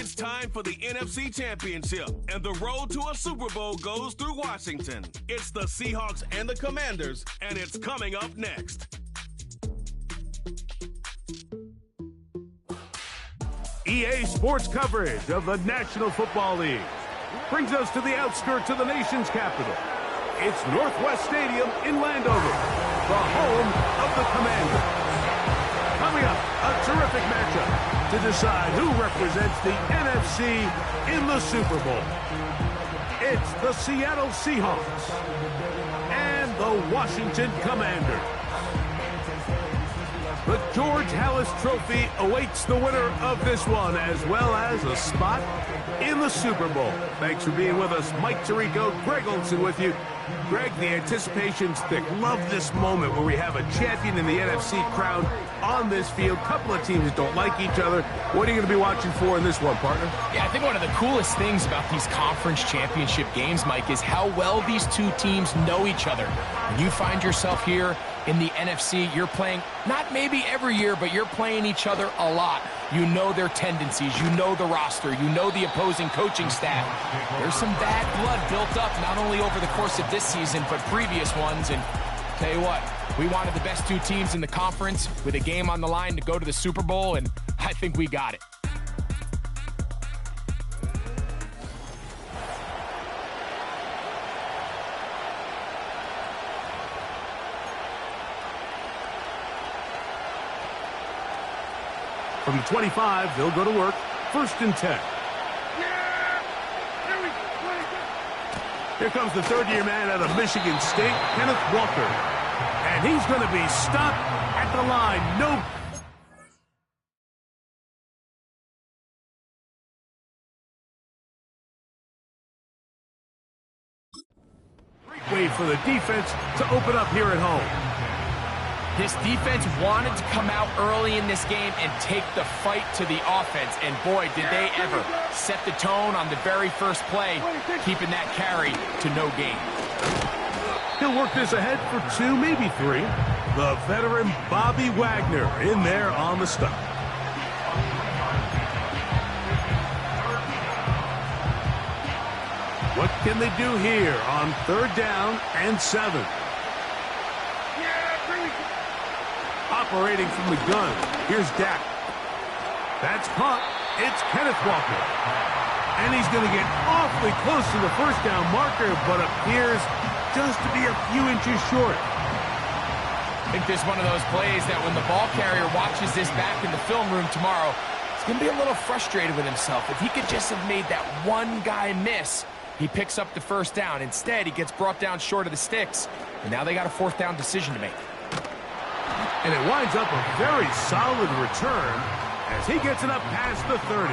It's time for the NFC Championship, and the road to a Super Bowl goes through Washington. It's the Seahawks and the Commanders, and it's coming up next. EA Sports coverage of the National Football League brings us to the outskirts of the nation's capital. It's Northwest Stadium in Landover, the home of the Commanders. Coming up, a terrific matchup to decide who represents the NFC in the Super Bowl. It's the Seattle Seahawks and the Washington Commanders. The George Halas Trophy awaits the winner of this one, as well as a spot in the Super Bowl. Thanks for being with us. Mike Tirico, Greg Olson with you. Greg, the anticipation's thick. Love this moment where we have a champion in the NFC crowned on this field. Couple of teams that don't like each other. What are you going to be watching for in this one, partner? Yeah, I think one of the coolest things about these conference championship games, Mike, is how well these two teams know each other. When you find yourself here in the NFC, you're playing, not maybe every year, but you're playing each other a lot. You know their tendencies, you know the roster, you know the opposing coaching staff. There's some bad blood built up, not only over the course of this season, but previous ones. And tell you what, we wanted the best two teams in the conference with a game on the line to go to the Super Bowl, and I think we got it. From the 25, they'll go to work. 1st and 10. Here comes the third-year man out of Michigan State, Kenneth Walker. And he's going to be stopped at the line. No. Great way for the defense to open up here at home. This defense wanted to come out early in this game and take the fight to the offense, and boy, did they ever set the tone on the very first play, keeping that carry to no gain. He'll work this ahead for 2, maybe 3. The veteran Bobby Wagner in there on the stop. What can they do here on 3rd down and 7? Operating from the gun. Here's Dak. That's caught. It's Kenneth Walker. And he's going to get awfully close to the 1st down marker, but appears just to be a few inches short. I think this is one of those plays that when the ball carrier watches this back in the film room tomorrow, he's going to be a little frustrated with himself. If he could just have made that one guy miss, he picks up the 1st down. Instead, he gets brought down short of the sticks, and now they got a 4th down decision to make. And it winds up a very solid return as he gets it up past the 30.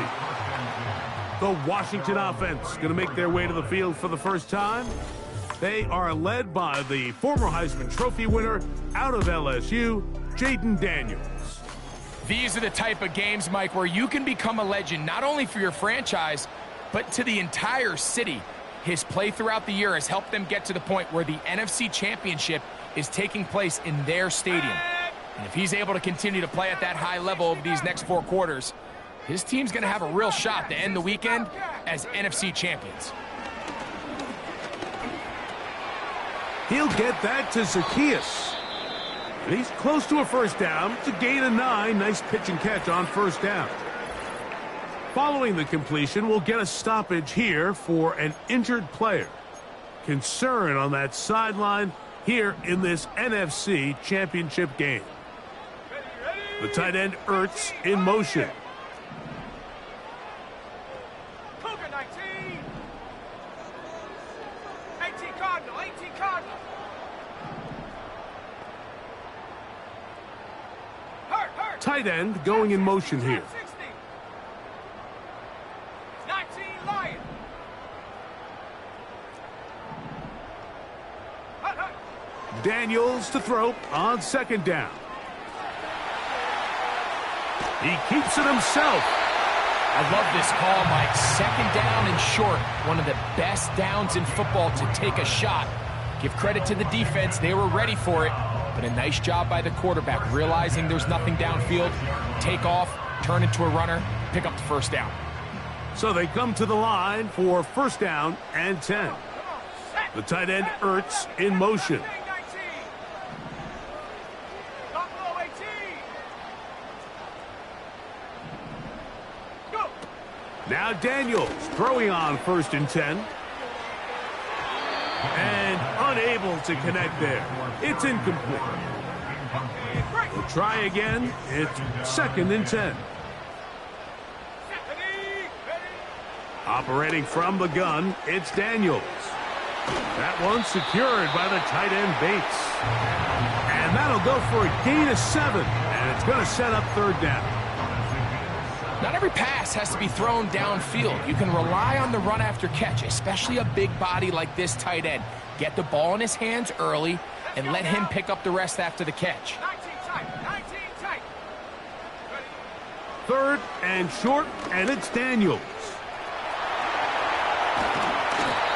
The Washington offense going to make their way to the field for the first time. They are led by the former Heisman Trophy winner out of LSU, Jaden Daniels. These are the type of games, Mike, where you can become a legend, not only for your franchise, but to the entire city. His play throughout the year has helped them get to the point where the NFC Championship is taking place in their stadium. And if he's able to continue to play at that high level over these next 4 quarters, his team's going to have a real shot to end the weekend as NFC champions. He'll get that to Zacchaeus. And he's close to a 1st down. It's a gain of 9. Nice pitch and catch on 1st down. Following the completion, we'll get a stoppage here for an injured player. Concern on that sideline here in this NFC Championship game. The tight end Ertz in motion. Cougar 19. 18 Cardinal, 18 Cardinal. Hurt. Tight end going in motion here. 60. 19 Lion. Hurt. Daniels to throw on 2nd down. He keeps it himself. I love this call, Mike. 2nd down and short. One of the best downs in football to take a shot. Give credit to the defense. They were ready for it. But a nice job by the quarterback, realizing there's nothing downfield. Take off, turn into a runner, pick up the 1st down. So they come to the line for first down and 10. The tight end, Ertz, in motion. Now Daniels throwing on first and 10. And unable to connect there. It's incomplete. We'll try again. It's second and 10. Operating from the gun, it's Daniels. That one secured by the tight end Bates. And that'll go for a gain of 7. And it's going to set up third down. Not every pass has to be thrown downfield. You can rely on the run after catch, especially a big body like this tight end. Get the ball in his hands early and let him pick up the rest after the catch. 19 tight. Third and short, and it's Daniels.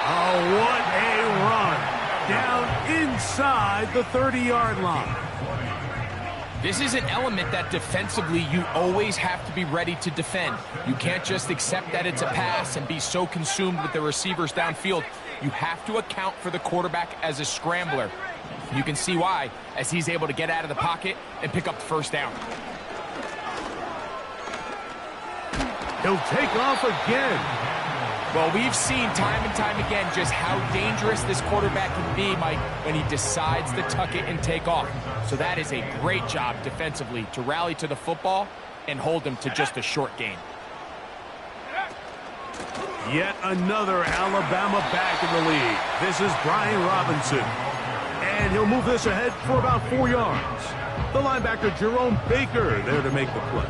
Oh, what a run. Down inside the 30-yard line. This is an element that defensively you always have to be ready to defend. You can't just accept that it's a pass and be so consumed with the receivers downfield. You have to account for the quarterback as a scrambler. You can see why, as he's able to get out of the pocket and pick up the first down. He'll take off again. Well, we've seen time and time again just how dangerous this quarterback can be, Mike, when he decides to tuck it and take off. So that is a great job defensively to rally to the football and hold him to just a short gain. Yet another Alabama back in the lead. This is Brian Robinson. And he'll move this ahead for about 4 yards. The linebacker Jerome Baker there to make the play.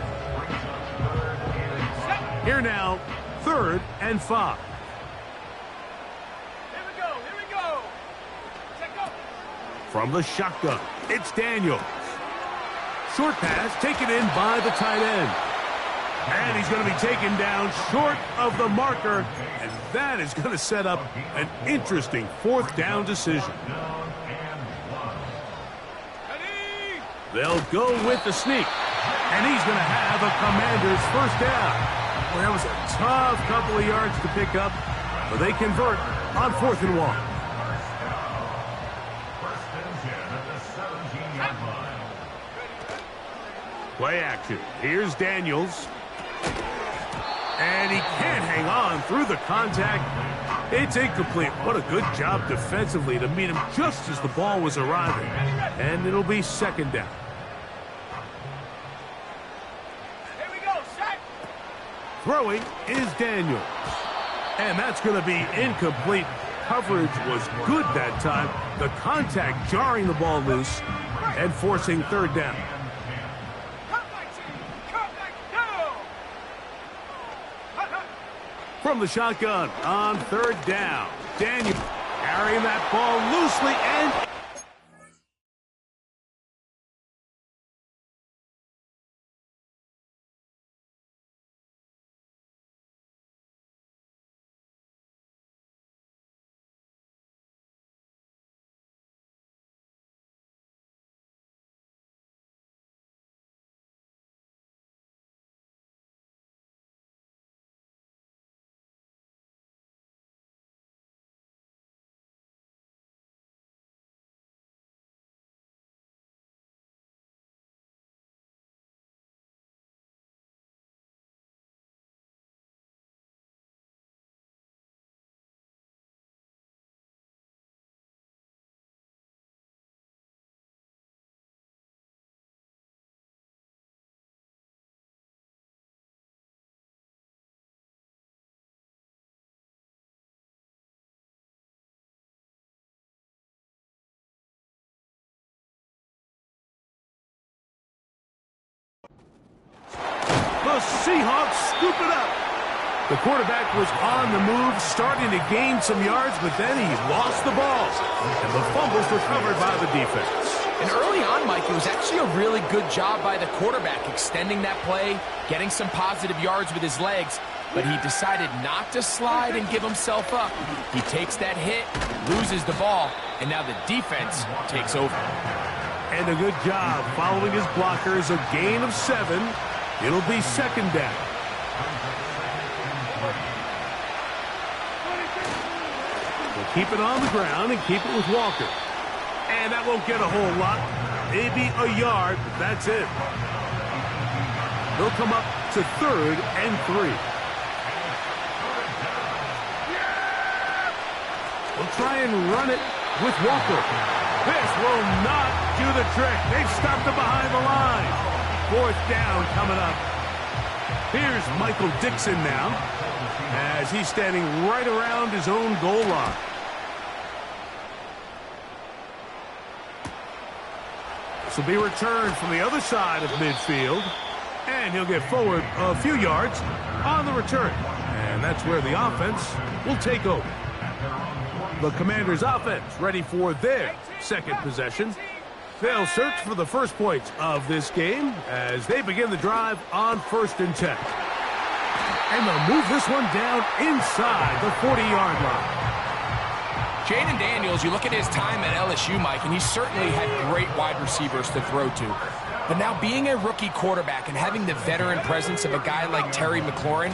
Here now, 3rd and 5. Here we go. Check up. From the shotgun, it's Daniels. Short pass taken in by the tight end. And he's going to be taken down short of the marker. And that is going to set up an interesting 4th down decision. They'll go with the sneak. And he's going to have a Commanders first down. Well, that was a tough couple of yards to pick up, but they convert on 4th and 1. Play action. Here's Daniels. And he can't hang on through the contact. It's incomplete. What a good job defensively to meet him just as the ball was arriving. And it'll be 2nd down. Throwing is Daniels. And that's going to be incomplete. Coverage was good that time. The contact jarring the ball loose and forcing 3rd down. From the shotgun on 3rd down. Daniels carrying that ball loosely and... The Seahawks scoop it up. The quarterback was on the move, starting to gain some yards, but then he lost the ball. And the fumbles recovered by the defense. And early on, Mike, it was actually a really good job by the quarterback extending that play, getting some positive yards with his legs, but he decided not to slide and give himself up. He takes that hit, loses the ball, and now the defense takes over. And a good job following his blockers, a gain of 7. It'll be 2nd down. keep it on the ground and keep it with Walker. And that won't get a whole lot. Maybe a yard, but that's it. They'll come up to 3rd and 3. We'll try and run it with Walker. This will not do the trick. They've stopped him behind the line. 4th down coming up. Here's Michael Dixon now, as he's standing right around his own goal line. This will be returned from the other side of midfield, and he'll get forward a few yards on the return. And that's where the offense will take over. The Commanders' offense ready for their second possession. They'll search for the first points of this game as they begin the drive on 1st and 10. And they'll move this one down inside the 40-yard line. Jaden Daniels, you look at his time at LSU, Mike, and he certainly had great wide receivers to throw to. But now being a rookie quarterback and having the veteran presence of a guy like Terry McLaurin,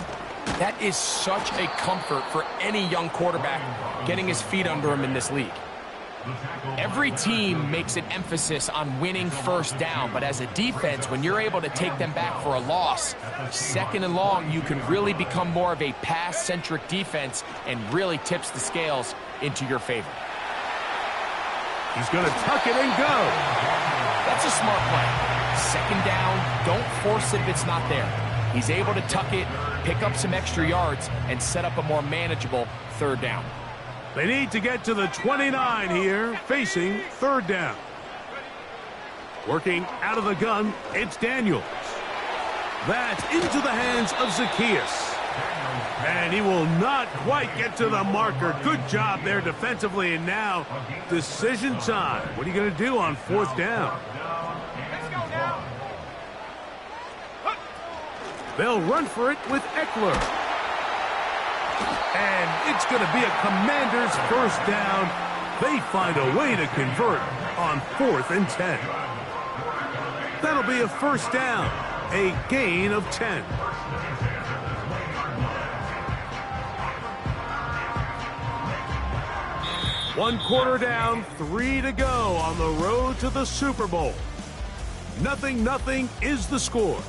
that is such a comfort for any young quarterback getting his feet under him in this league. Every team makes an emphasis on winning 1st down, but as a defense, when you're able to take them back for a loss, 2nd and long, you can really become more of a pass-centric defense and really tips the scales into your favor. He's going to tuck it and go. That's a smart play. 2nd down, don't force it if it's not there. He's able to tuck it, pick up some extra yards, and set up a more manageable 3rd down. They need to get to the 29 here, facing 3rd down. Working out of the gun, it's Daniels. That's into the hands of Zacchaeus. And he will not quite get to the marker. Good job there defensively, and now decision time. What are you going to do on 4th down? They'll run for it with Eckler. And it's going to be a Commanders 1st down. They find a way to convert on 4th and 10. That'll be a 1st down, a gain of 10. One quarter down, 3 to go on the road to the Super Bowl. 0-0 is the score.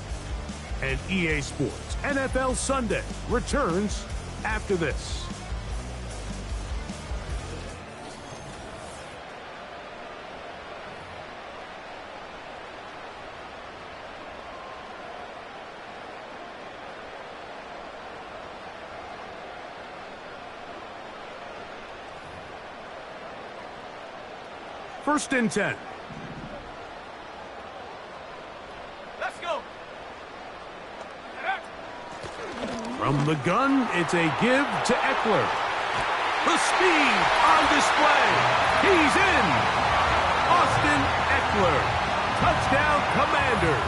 And EA Sports NFL Sunday returns after this. First and 10. Let's go. From the gun, it's a give to Eckler. The speed on display. He's in. Austin Eckler. Touchdown, Commanders.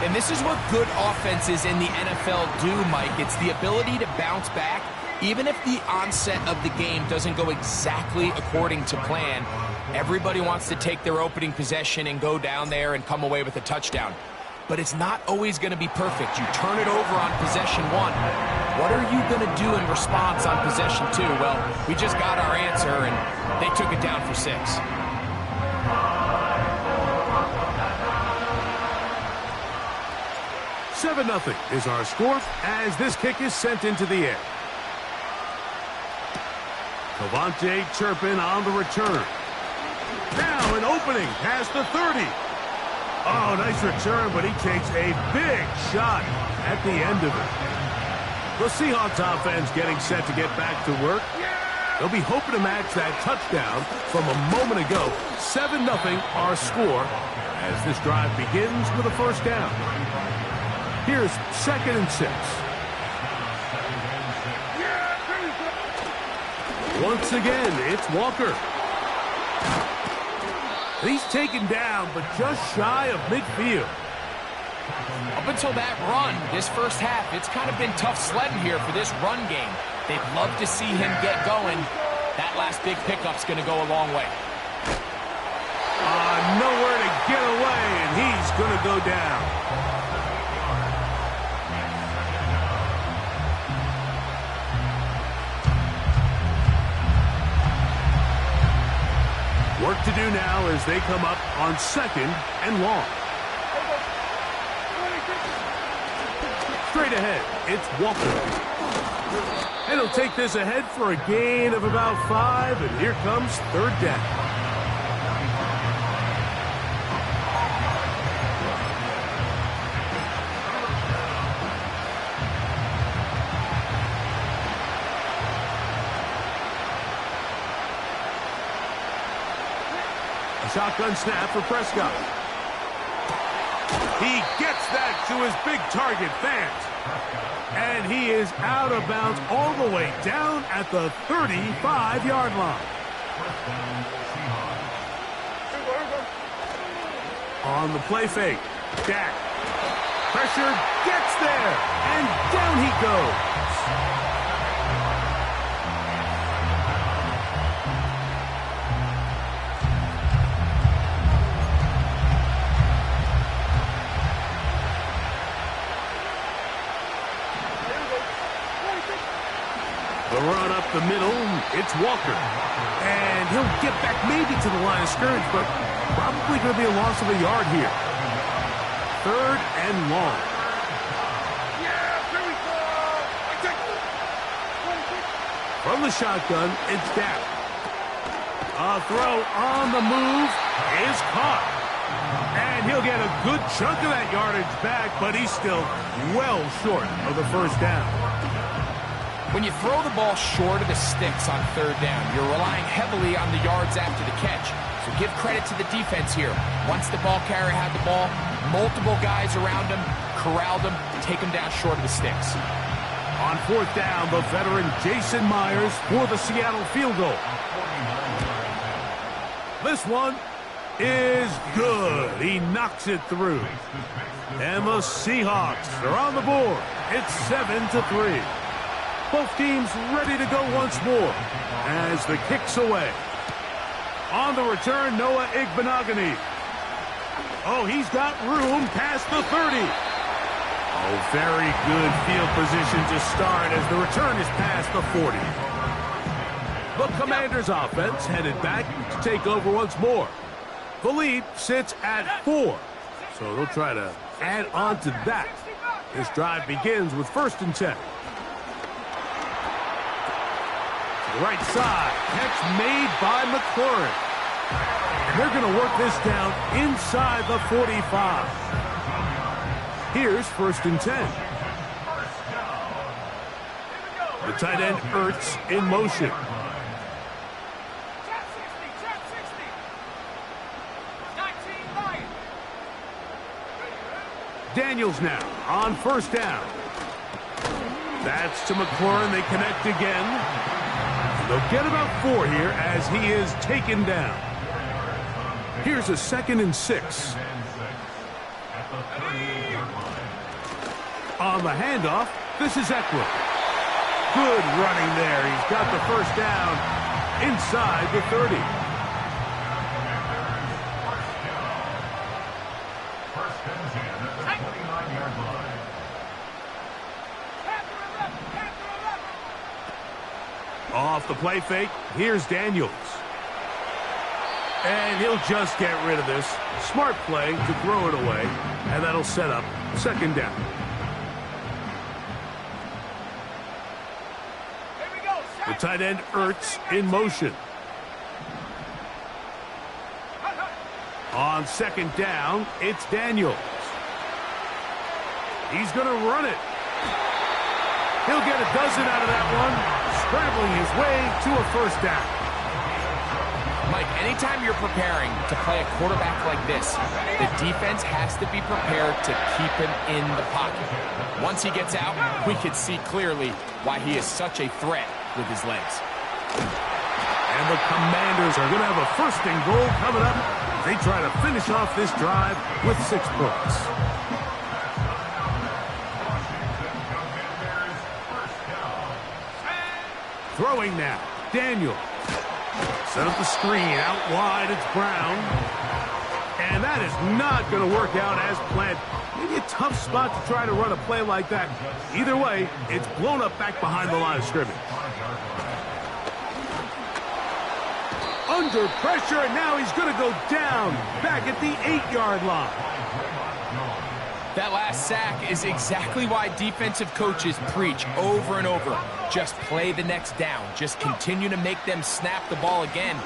And this is what good offenses in the NFL do, Mike. It's the ability to bounce back. Even if the onset of the game doesn't go exactly according to plan, everybody wants to take their opening possession and go down there and come away with a touchdown. But it's not always going to be perfect. You turn it over on possession 1. What are you going to do in response on possession 2? Well, we just got our answer, and they took it down for 6. 7-0 is our score as this kick is sent into the air. Cavante Turpin on the return. Now an opening past the 30. Oh, nice return, but he takes a big shot at the end of it. The Seahawks offense getting set to get back to work. They'll be hoping to match that touchdown from a moment ago. 7-0 our score as this drive begins with a 1st down. Here's 2nd and 6. Once again, it's Walker. He's taken down, but just shy of midfield. Up until that run, this first half, it's kind of been tough sledding here for this run game. They'd love to see him get going. That last big pickup's going to go a long way. Nowhere to get away, and he's going to go down. Work to do now as they come up on 2nd and long. Straight ahead, it's Walker. And he'll take this ahead for a gain of about 5, and here comes 3rd down. A shotgun snap for Prescott. He gets that to his big target, Fant. And he is out of bounds all the way down at the 35-yard line. On the play fake, Dak. Pressure gets there, and down he goes. The run up the middle, it's Walker. And he'll get back maybe to the line of scrimmage, but probably going to be a loss of a yard here. 3rd and long. From the shotgun, it's Dak. A throw on the move is caught. And he'll get a good chunk of that yardage back, but he's still well short of the 1st down. When you throw the ball short of the sticks on 3rd down, you're relying heavily on the yards after the catch. So give credit to the defense here. Once the ball carrier had the ball, multiple guys around him, corralled him, take him down short of the sticks. On 4th down, the veteran Jason Myers for the Seattle field goal. This one is good. He knocks it through. And the Seahawks are on the board. It's 7-3. Both teams ready to go once more as the kick's away. On the return, Noah Igbenogany. Oh, he's got room past the 30. Oh, very good field position to start as the return is past the 40. The Commanders' offense headed back to take over once more. The lead sits at 4, so they'll try to add on to that. This drive begins with 1st and 10. Right side, catch made by McLaurin. And they're going to work this down inside the 45. Here's 1st and 10. The tight end Ertz in motion. Daniels now on 1st down. That's to McLaurin. They connect again. They'll get about 4 here as he is taken down. Here's a 2nd and 6. On the handoff, this is Eckler. Good running there. He's got the 1st down inside the 30. Off the play fake, here's Daniels. And he'll just get rid of this. Smart play to throw it away, and that'll set up 2nd down. The tight end Ertz in motion. On 2nd down, it's Daniels. He's going to run it. He'll get a dozen out of that one, scrambling his way to a 1st down. Mike, anytime you're preparing to play a quarterback like this, the defense has to be prepared to keep him in the pocket. Once he gets out, we can see clearly why he is such a threat with his legs. And the Commanders are going to have a 1st and goal coming up. They try to finish off this drive with 6 points. Throwing now, Daniel. Set up the screen, out wide, it's Brown. And that is not going to work out as planned. Maybe a tough spot to try to run a play like that. Either way, it's blown up back behind the line of scrimmage. under pressure, and now he's going to go down back at the 8-yard line. That last sack is exactly why defensive coaches preach over and over. Just play the next down. Just continue to make them snap the ball again.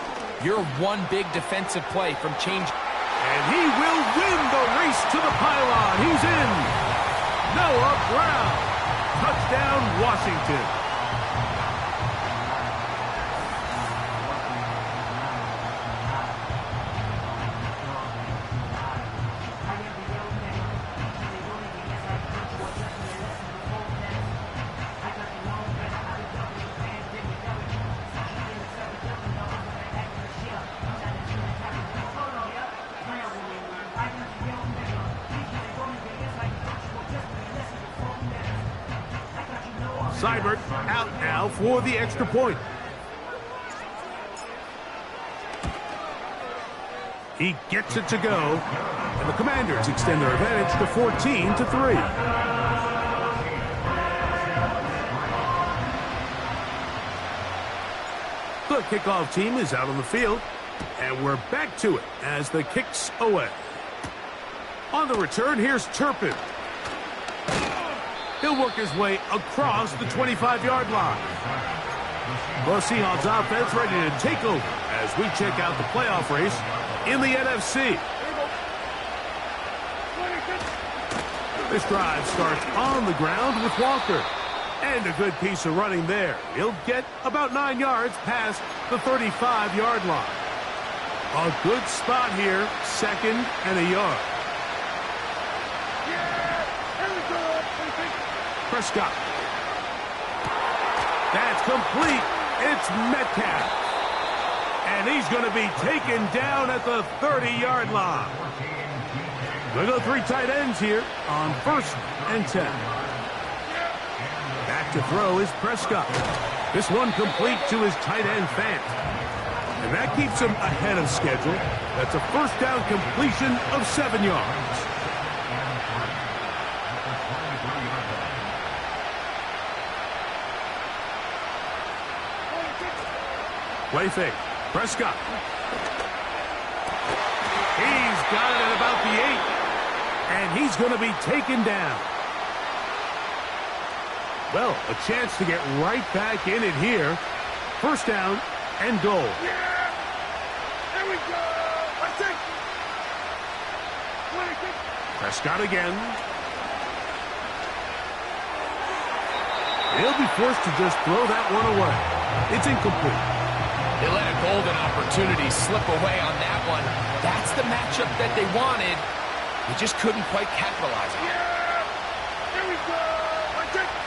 You're one big defensive play from change. And he will win the race to the pylon. He's in. Noah Brown. Touchdown, Washington. Seibert out now for the extra point. He gets it to go, and the Commanders extend their advantage to 14-3. The kickoff team is out on the field, and we're back to it as the kick's away. On the return, here's Turpin. He'll work his way across the 25-yard line. The Seahawks offense ready to take over as we check out the playoff race in the NFC. This drive starts on the ground with Walker. And a good piece of running there. He'll get about 9 yards past the 35-yard line. A good spot here, 2nd and a yard. Prescott. That's complete. It's Metcalf. And he's going to be taken down at the 30-yard line. We'll go 3 tight ends here on 1st and 10. Back to throw is Prescott. This one complete to his tight end Fant. And that keeps him ahead of schedule. That's a first down completion of 7 yards. Play fake. Prescott. He's got it at about the 8. And he's going to be taken down. Well, a chance to get right back in it here. First down and goal. Yeah! There we go! Let's take it! Prescott again. He'll be forced to just throw that one away. It's incomplete. They let a golden opportunity slip away on that one. That's the matchup that they wanted. They just couldn't quite capitalize on it. Yeah! There we go! Let's take it!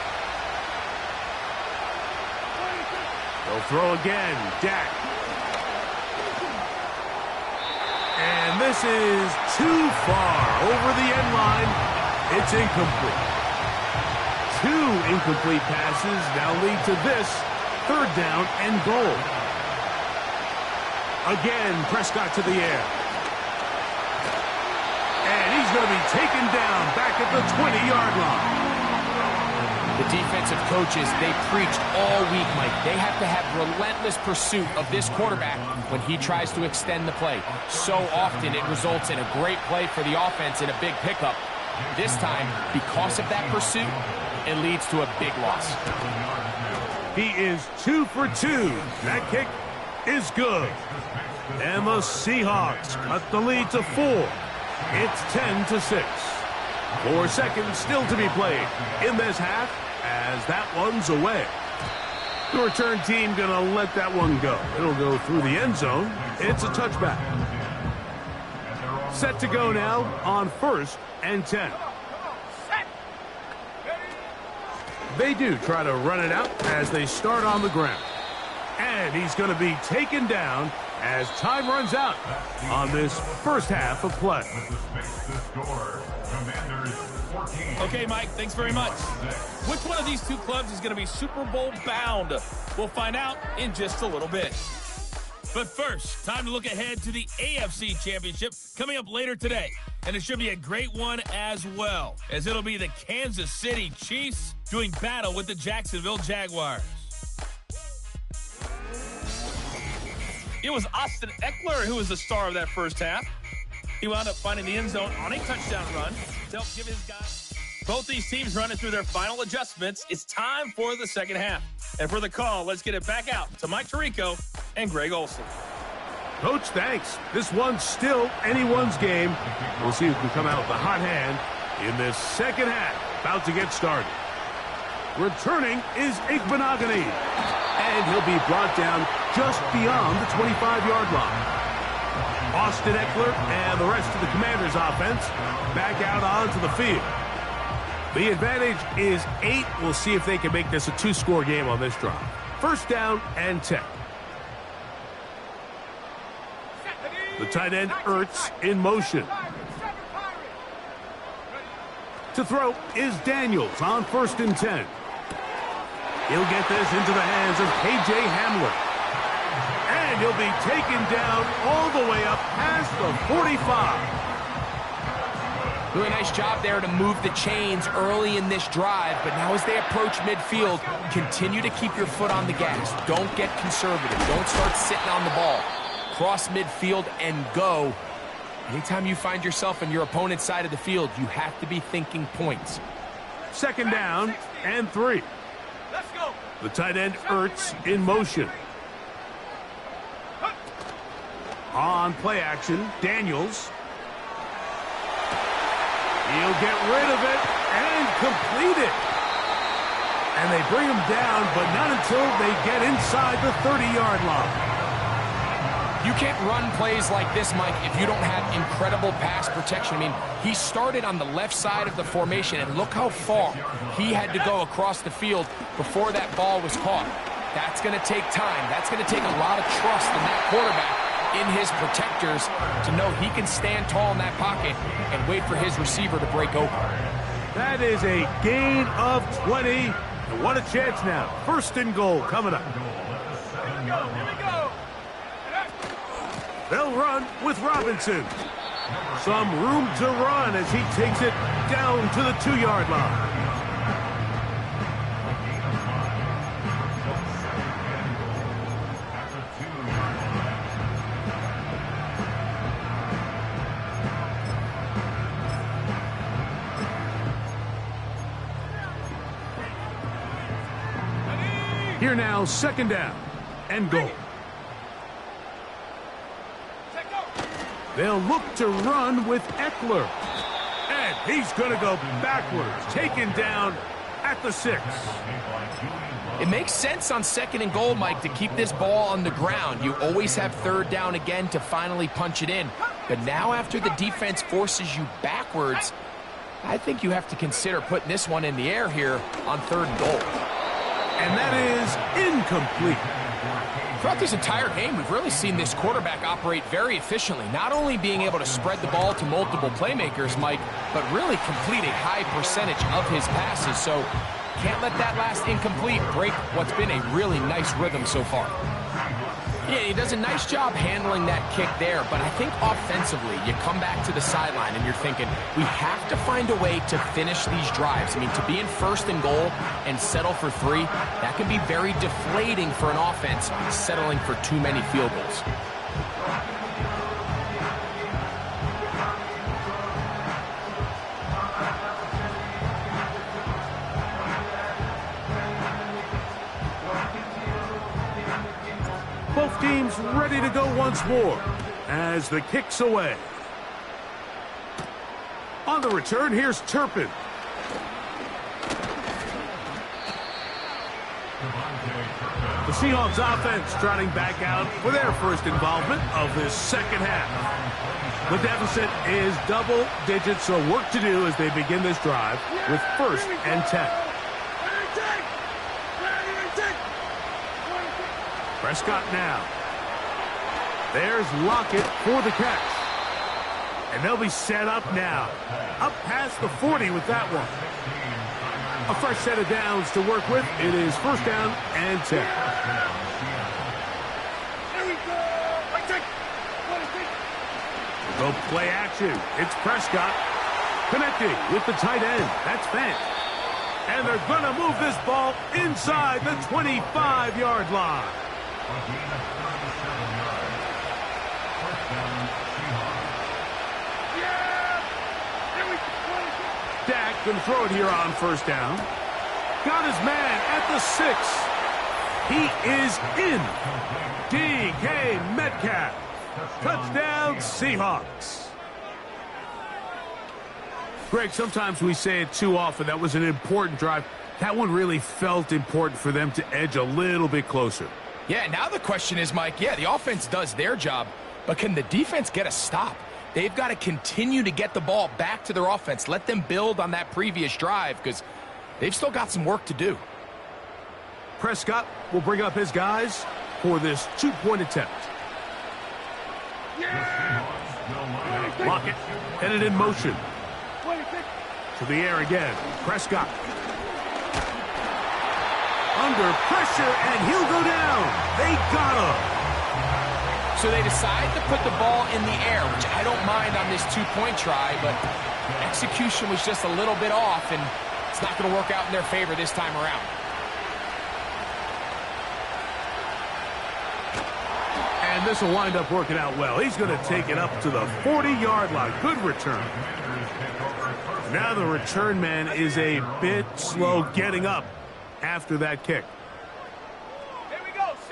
They'll throw again. Dak. And this is too far over the end line. It's incomplete. 2 incomplete passes now lead to this 3rd down and goal. Again, Prescott to the air. And he's going to be taken down back at the 20-yard line. The defensive coaches, they preached all week, Mike. They have to have relentless pursuit of this quarterback when he tries to extend the play. So often it results in a great play for the offense and a big pickup. This time, because of that pursuit, it leads to a big loss. He is 2 for 2. That kick is good. And the Seahawks cut the lead to 4. It's 10-6. 4 seconds still to be played in this half as that one's away. The return team going to let that one go. It'll go through the end zone. It's a touchback. Set to go now on 1st and 10. They do try to run it out as they start on the ground. And he's going to be taken down as time runs out on this first half of play. Okay, Mike, thanks very much. Which one of these 2 clubs is going to be Super Bowl bound? We'll find out in just a little bit. But first, time to look ahead to the AFC Championship coming up later today. And it should be a great one as well, as it'll be the Kansas City Chiefs doing battle with the Jacksonville Jaguars. It was Austin Eckler who was the star of that first half. He wound up finding the end zone on a touchdown run to help give his guys. Both these teams running through their final adjustments. It's time for the second half. And for the call, let's get it back out to Mike Tirico and Greg Olson. Coach, thanks. This one's still anyone's game. We'll see who can come out with a hot hand in this second half. About to get started. Returning is Igbenogany. And he'll be brought down just beyond the 25-yard line. Austin Eckler and the rest of the Commanders' offense back out onto the field. The advantage is 8. We'll see if they can make this a 2-score game on this drive. First down and 10. The tight end, Ertz, in motion. To throw is Daniels on 1st and 10. He'll get this into the hands of K.J. Hamler. And he'll be taken down all the way up past the 45. Doing a nice job there to move the chains early in this drive, but now as they approach midfield, continue to keep your foot on the gas. Don't get conservative. Don't start sitting on the ball. Cross midfield and go. Anytime you find yourself on your opponent's side of the field, you have to be thinking points. Second down and 3. Let's go. The tight end, Ertz, in motion. On play action, Daniels. He'll get rid of it and complete it. And they bring him down, but not until they get inside the 30-yard line. You can't run plays like this, Mike, if you don't have incredible pass protection. I mean, he started on the left side of the formation, and look how far he had to go across the field before that ball was caught. That's going to take time. That's going to take a lot of trust in that quarterback, in his protectors, to know he can stand tall in that pocket and wait for his receiver to break open. That is a gain of 20. And what a chance now. 1st and goal coming up. They'll run with Robinson. Some room to run as he takes it down to the 2-yard line. Here now, 2nd down and goal. They'll look to run with Eckler. And he's going to go backwards, taken down at the 6. It makes sense on 2nd and goal, Mike, to keep this ball on the ground. You always have 3rd down again to finally punch it in. But now after the defense forces you backwards, I think you have to consider putting this one in the air here on 3rd and goal. And that is incomplete. Throughout this entire game, we've really seen this quarterback operate very efficiently, not only being able to spread the ball to multiple playmakers, Mike, but really complete a high percentage of his passes. So can't let that last incomplete break what's been a really nice rhythm so far. Yeah, he does a nice job handling that kick there, but I think offensively, you come back to the sideline and you're thinking, we have to find a way to finish these drives. I mean, to be in 1st and goal and settle for 3, that can be very deflating for an offense settling for too many field goals. Both teams ready to go once more as the kick's away. On the return, here's Turpin. The Seahawks offense trotting back out for their first involvement of this second half. The deficit is double digits, so work to do as they begin this drive with 1st and 10. Prescott now. There's Lockett for the catch. And they'll be set up now. Up past the 40 with that one. A fresh set of downs to work with. It is 1st down and 10. Here we go. Go play action. It's Prescott connecting with the tight end. That's Fant. And they're going to move this ball inside the 25-yard line. Dak gonna throw it here on first down. Got his man at the 6. He is in. DK Metcalf. Touchdown, Seahawks. Greg, sometimes we say it too often. That was an important drive. That one really felt important for them to edge a little bit closer. Yeah, now the question is, Mike, yeah, the offense does their job, but can the defense get a stop? They've got to continue to get the ball back to their offense. Let them build on that previous drive because they've still got some work to do. Prescott will bring up his guys for this 2-point attempt. Lockett headed in motion. To the air again. Prescott. Under pressure, and he'll go down. They got him. So they decide to put the ball in the air, which I don't mind on this 2-point try, but execution was just a little bit off, and it's not going to work out in their favor this time around. And this will wind up working out well. He's going to take it up to the 40-yard line. Good return. Now the return man is a bit slow getting up after that kick.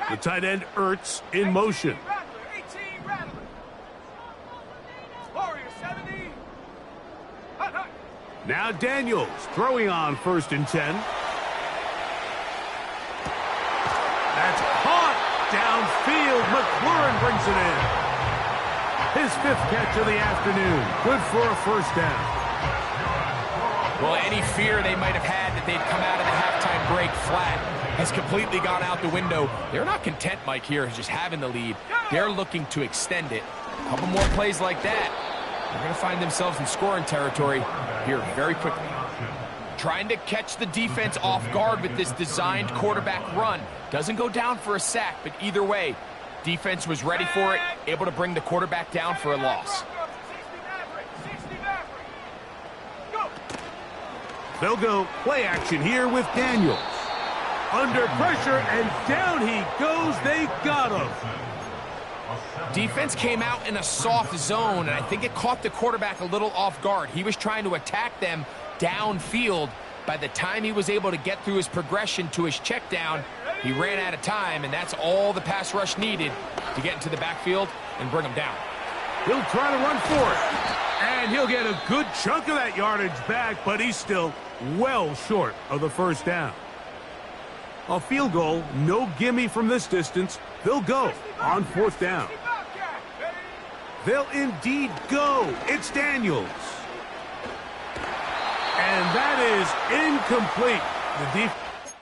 The tight end, Ertz, in motion. Now Daniels throwing on 1st and 10. That's caught downfield. McLaurin brings it in. His 5th catch of the afternoon. Good for a first down. Well, any fear they might have had that they'd come out of the halftime break flat has completely gone out the window. They're not content, Mike, here, just having the lead. They're looking to extend it. A couple more plays like that. They're going to find themselves in scoring territory here very quickly. Trying to catch the defense off guard with this designed quarterback run. Doesn't go down for a sack, but either way, defense was ready for it, able to bring the quarterback down for a loss. They'll go play action here with Daniels. Under pressure, and down he goes. They got him. Defense came out in a soft zone, and I think it caught the quarterback a little off guard. He was trying to attack them downfield. By the time he was able to get through his progression to his check down, he ran out of time, and that's all the pass rush needed to get into the backfield and bring him down. He'll try to run for it, and he'll get a good chunk of that yardage back, but he's still well short of the first down. A field goal, no gimme from this distance. They'll go on 4th down. They'll indeed go. It's Daniels. And that is incomplete. The defense.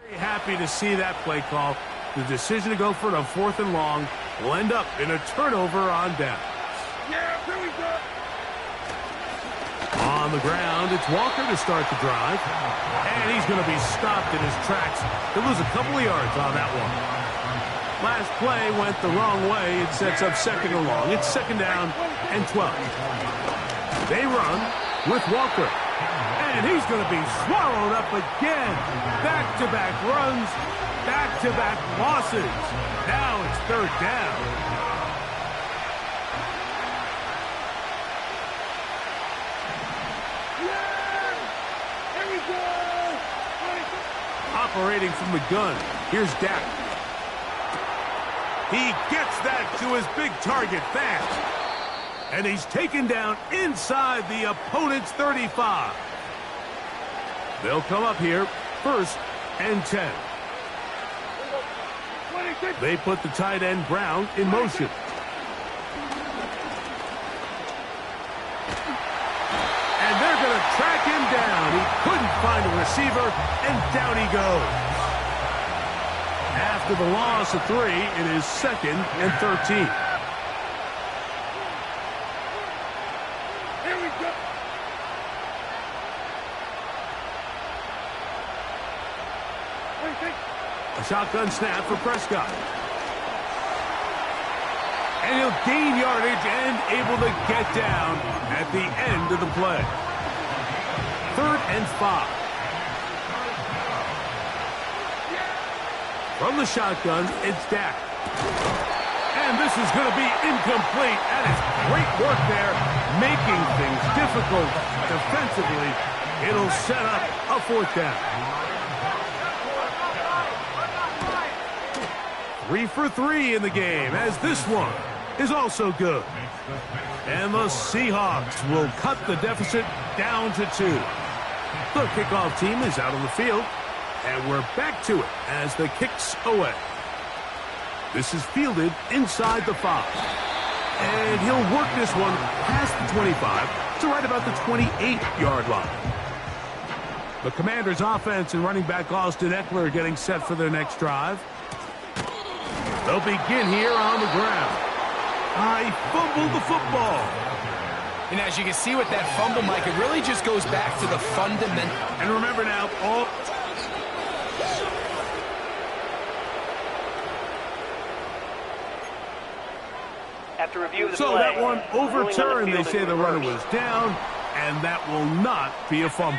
Very happy to see that play call. The decision to go for it on 4th and long will end up in a turnover on down. Yeah, here we go. On the ground, it's Walker to start the drive. And he's going to be stopped in his tracks. He'll lose a couple of yards on that one. Last play went the wrong way. It sets up 2nd and long. It's 2nd down and 12. They run with Walker. And he's going to be swallowed up again. Back-to-back runs, back-to-back losses. Now it's 3rd down. Operating from the gun. Here's Dak. He gets that to his big target fast. And he's taken down inside the opponent's 35. They'll come up here, 1st and 10. They put the tight end Brown in motion. And they're going to track him down. He couldn't find a receiver, and down he goes. After the loss of 3, it is 2nd and 13. Here we go. A shotgun snap for Prescott. And he'll gain yardage and able to get down at the end of the play. 3rd and 5. From the shotgun, it's Dak. And this is going to be incomplete. That is great work there, making things difficult defensively. It'll set up a 4th down. 3 for 3 in the game, as this one is also good. And the Seahawks will cut the deficit down to 2. The kickoff team is out on the field, and we're back to it as the kick's away. This is fielded inside the 5. And he'll work this one past the 25 to right about the 28-yard line. The Commanders' offense and running back Austin Eckler are getting set for their next drive. They'll begin here on the ground. I fumbled the football. And as you can see with that fumble, Mike, it really just goes back to the fundamental. And remember now, all... After review of the So play, that one overturned. They say the runner reversed. was down, and that will not be a fumble.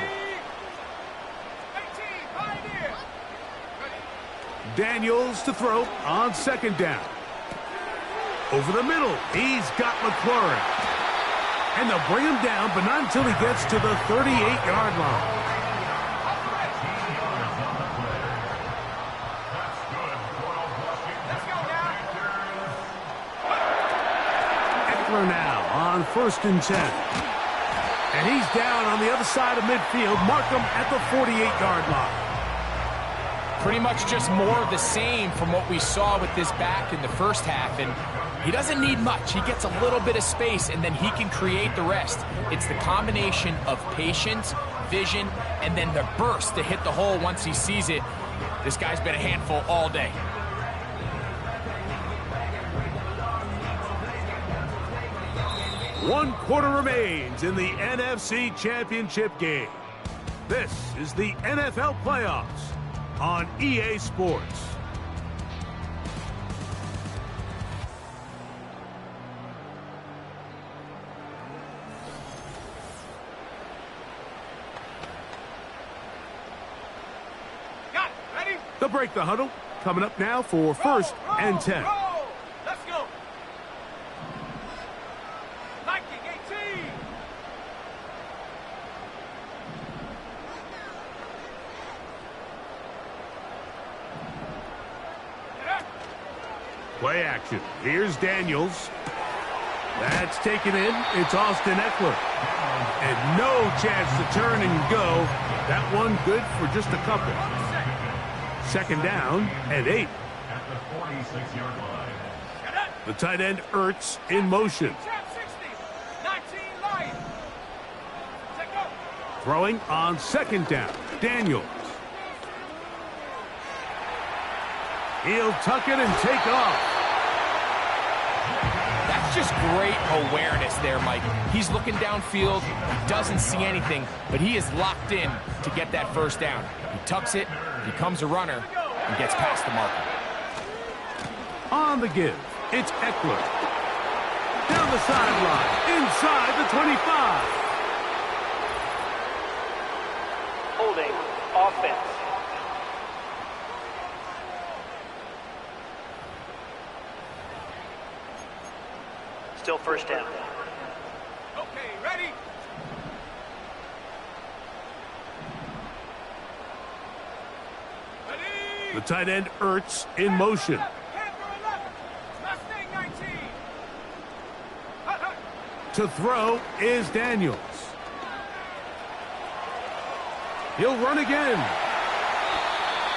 Daniels to throw on 2nd down. Over the middle, he's got McLaurin. And they'll bring him down, but not until he gets to the 38-yard line. Eckler now on 1st and 10. And he's down on the other side of midfield. Mark him at the 48-yard line. Pretty much just more of the same from what we saw with this back in the first half. And he doesn't need much. He gets a little bit of space, and then he can create the rest. It's the combination of patience, vision, and then the burst to hit the hole once he sees it. This guy's been a handful all day. One quarter remains in the NFC Championship game. This is the NFL Playoffs on EA Sports. They'll break the huddle. Coming up now for 1st and 10. Let's go. Liking 18. Play action. Here's Daniels. That's taken in. It's Austin Eckler. And no chance to turn and go. That one good for just a couple. 2nd down and 8. At the 46-yard line. The tight end Ertz in motion. Throwing on 2nd down. Daniels. He'll tuck it and take off. That's just great awareness there, Mike. He's looking downfield. He doesn't see anything, but he is locked in to get that 1st down. He tucks it, becomes a runner, and gets past the marker. On the give, it's Eckler. Down the sideline, inside the 25. Holding offense. Still 1st down. Okay, ready? Ready? The tight end Ertz in motion. Panther 11. Mustang 19. To throw is Daniels. He'll run again.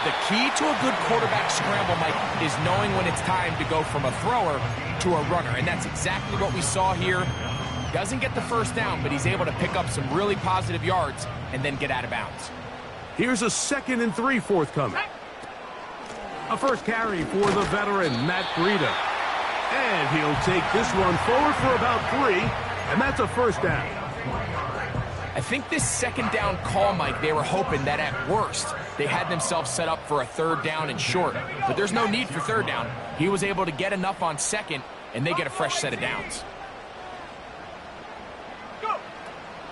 The key to a good quarterback scramble, Mike, is knowing when it's time to go from a thrower to a runner. And that's exactly what we saw here. Doesn't get the 1st down, but he's able to pick up some really positive yards and then get out of bounds. Here's a 2nd and 3 forthcoming. A 1st carry for the veteran, Matt Breida. And he'll take this one forward for about 3, and that's a 1st down. I think this 2nd down call, Mike, they were hoping that at worst they had themselves set up for a 3rd down and short. But there's no need for 3rd down. He was able to get enough on 2nd, and they get a fresh set of downs.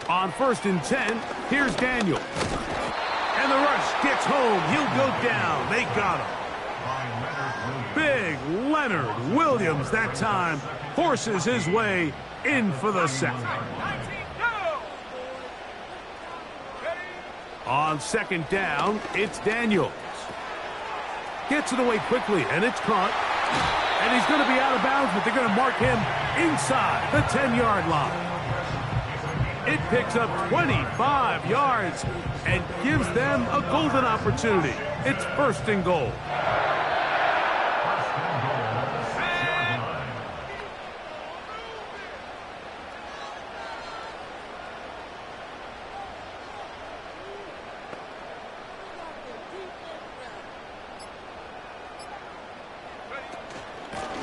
On 1st and 10, here's Daniel. And the rush gets home. He'll go down. They got him. Leonard Williams that time forces his way in for the sack. On second down, it's Daniels. Gets it away quickly, and it's caught. And he's going to be out of bounds, but they're going to mark him inside the 10-yard line. It picks up 25 yards and gives them a golden opportunity. It's first and goal.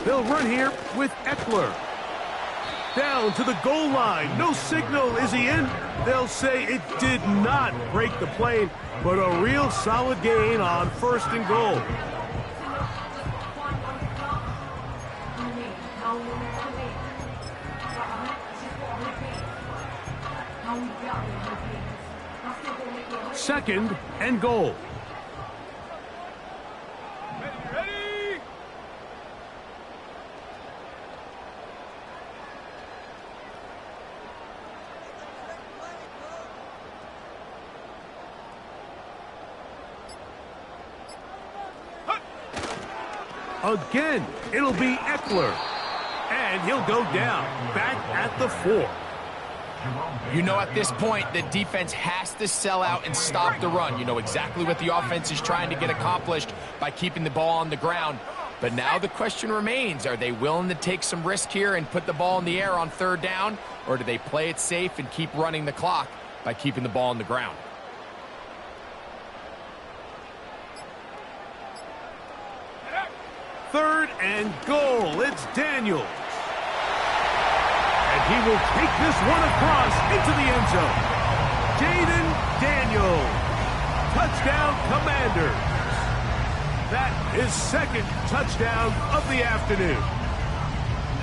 They'll run here with Eckler. Down to the goal line. No signal. Is he in? They'll say it did not break the plane, but a real solid gain on first and goal. Second and goal. Again, it'll be Eckler. And he'll go down, back at the 4. You know at this point, the defense has to sell out and stop the run. You know exactly what the offense is trying to get accomplished by keeping the ball on the ground. But now the question remains, are they willing to take some risk here and put the ball in the air on third down? Or do they play it safe and keep running the clock by keeping the ball on the ground? Third and goal. It's Daniels. And he will take this one across into the end zone. Jaden Daniels. Touchdown, Commanders. That is second touchdown of the afternoon.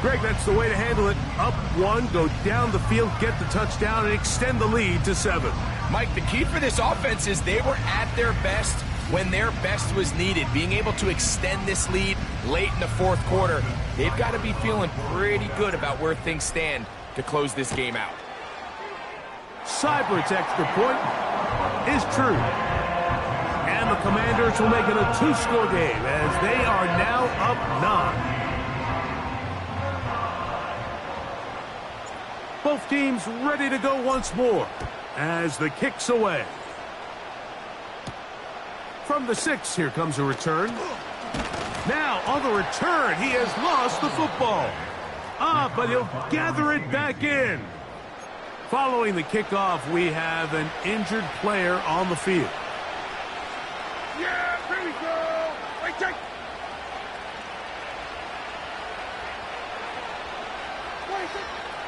Greg, that's the way to handle it. Up 1, go down the field, get the touchdown, and extend the lead to 7. Mike, the key for this offense is they were at their best when their best was needed. Being able to extend this lead late in the fourth quarter, they've got to be feeling pretty good about where things stand to close this game out. Seibert's extra point is true. And the Commanders will make it a 2-score game as they are now up 9. Both teams ready to go once more as the kick's away. From the 6, here comes a return. Now, on the return, he has lost the football. But he'll gather it back in. Following the kickoff, we have an injured player on the field. Yeah, here we go. Wait, take.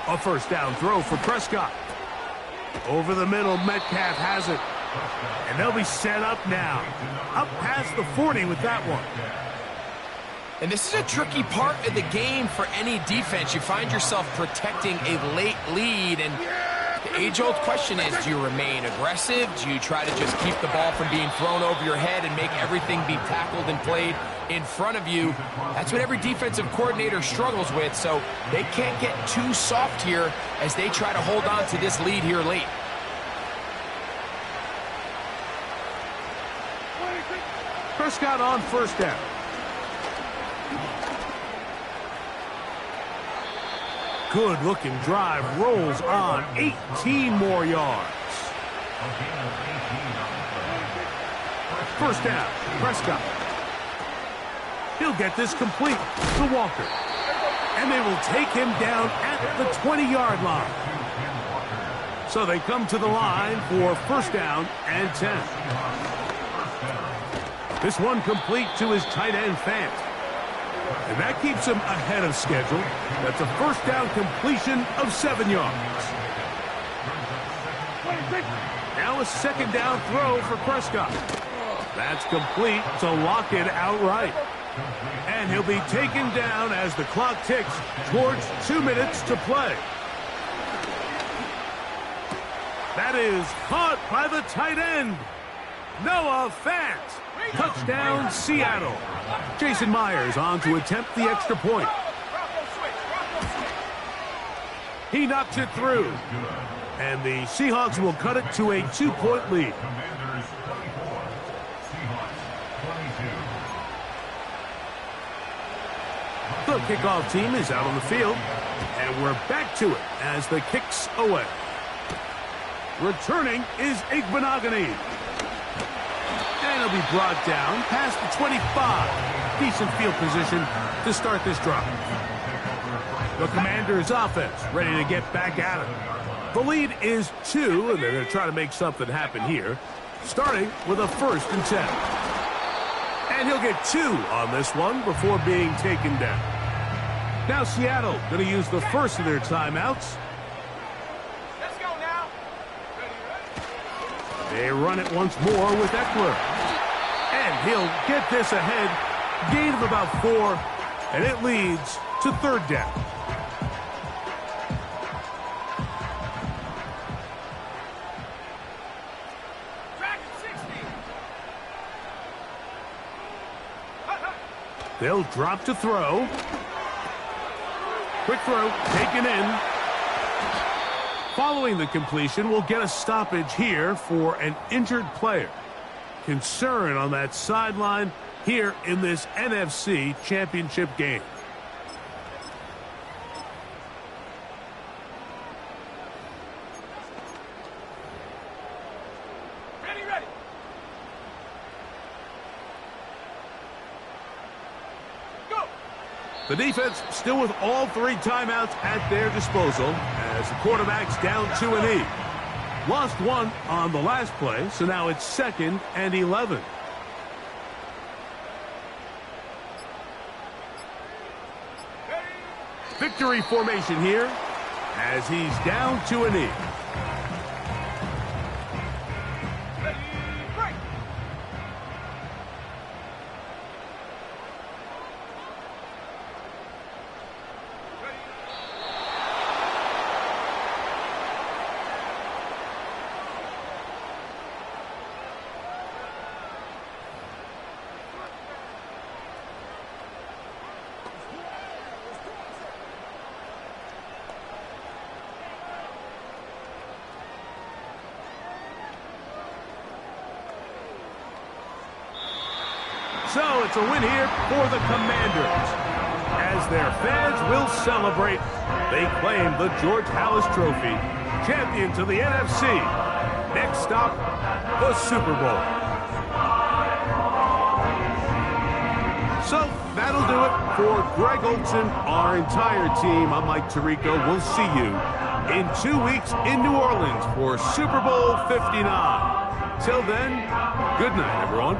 A first down throw for Prescott. Over the middle, Metcalf has it. And they'll be set up now. Up past the 40 with that one. And this is a tricky part of the game for any defense. You find yourself protecting a late lead, and the age-old question is, do you remain aggressive? Do you try to just keep the ball from being thrown over your head and make everything be tackled and played in front of you? That's what every defensive coordinator struggles with, so they can't get too soft here as they try to hold on to this lead here late. Prescott on first down. Good-looking drive, rolls on 18 more yards. First down, Prescott. He'll get this complete to Walker. And they will take him down at the 20-yard line. So they come to the line for first down and 10. This one complete to his tight end, Fant. And that keeps him ahead of schedule. That's a first down completion of 7 yards. Now a second down throw for Prescott. That's complete to lock it outright. And he'll be taken down as the clock ticks towards 2 minutes to play. That is caught by the tight end, Noah Fant. Touchdown, Seattle. Jason Myers on to attempt the extra point. He knocks it through. And the Seahawks will cut it to a 2-point lead. Commanders 24. Seahawks 22. The kickoff team is out on the field. And we're back to it as the kick's away. Returning is Igbenogany. And he'll be brought down past the 25. Decent field position to start this drive. The Commanders' offense ready to get back at it. The lead is 2, and they're going to try to make something happen here, starting with a 1st and 10. And he'll get 2 on this one before being taken down. Now Seattle going to use the first of their timeouts. Let's go now. They run it once more with Eckler. And he'll get this ahead. Gain of about 4, and it leads to 3rd down. They'll drop to throw. Quick throw, taken in. Following the completion, we'll get a stoppage here for an injured player. Concern on that sideline here in this NFC Championship game. Ready. Go. The defense still with all 3 timeouts at their disposal as the quarterback's down 2-E. Lost 1 on the last play, so now it's 2nd and 11. Victory formation here as he's down 2-E. So it's a win here for the Commanders. As their fans will celebrate, they claim the George Halas Trophy, champion to the NFC. Next stop, the Super Bowl. So that'll do it for Greg Olson, our entire team. I'm Mike Tirico. We'll see you in 2 weeks in New Orleans for Super Bowl 59. Till then, good night, everyone.